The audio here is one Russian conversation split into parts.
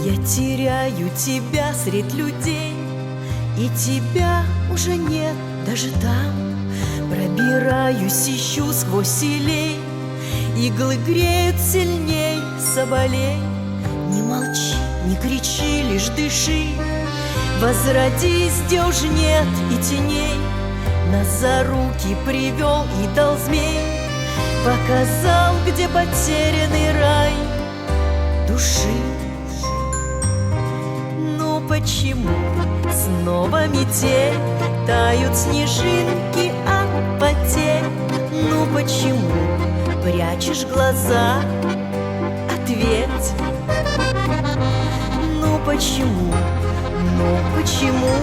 Я теряю тебя средь людей, и тебя уже нет даже там. Пробираюсь, ищу сквозь селей, иглы греют сильней соболей. Не молчи, не кричи, лишь дыши. Возродись, где уж нет и теней. Нас за руки привел и дал змей, показал, где потерянный рай души. Ну почему снова метель, тают снежинки от потерь? Ну почему прячешь глаза? Ответь. Ну почему? Ну почему?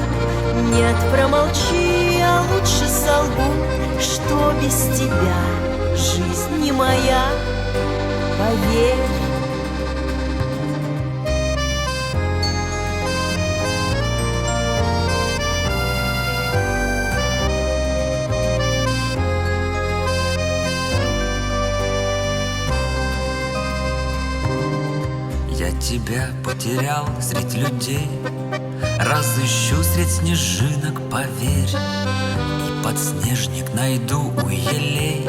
Нет, промолчи, а лучше солгу, что без тебя жизнь не моя, поверь. Я тебя потерял средь людей, разыщу средь снежинок, поверь. И подснежник найду у елей,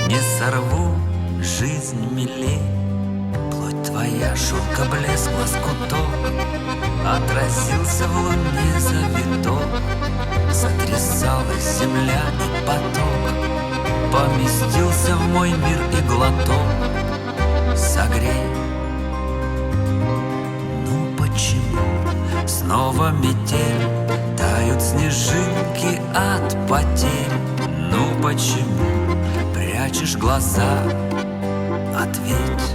не сорву, жизнь милей. Плоть твоя, шелка блеск, лоскуток, отразился в луне завиток. Сотрясалась земля и поток, поместился в мой мир и глоток. Согрей. Снова метель, тают снежинки от потерь. Ну почему прячешь глаза? Ответь.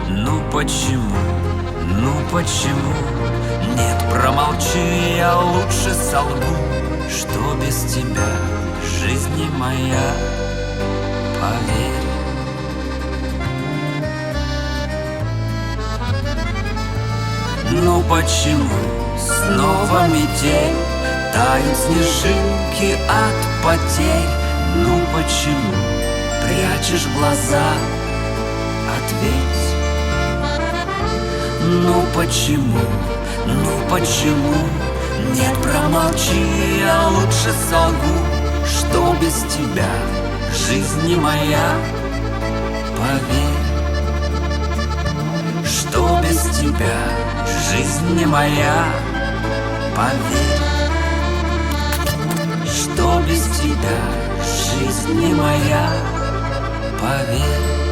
Ну почему? Ну почему? Нет, промолчи, я лучше солгу, что без тебя жизнь не моя, поверь. Ну почему снова метель, тают снежинки от потерь? Ну почему прячешь глаза? Ответь. Ну почему? Ну почему? Нет, промолчи, я лучше солгу, что без тебя жизнь не моя, поверь. Что без тебя жизнь не моя, поверь. Что без тебя жизнь не моя, поверь.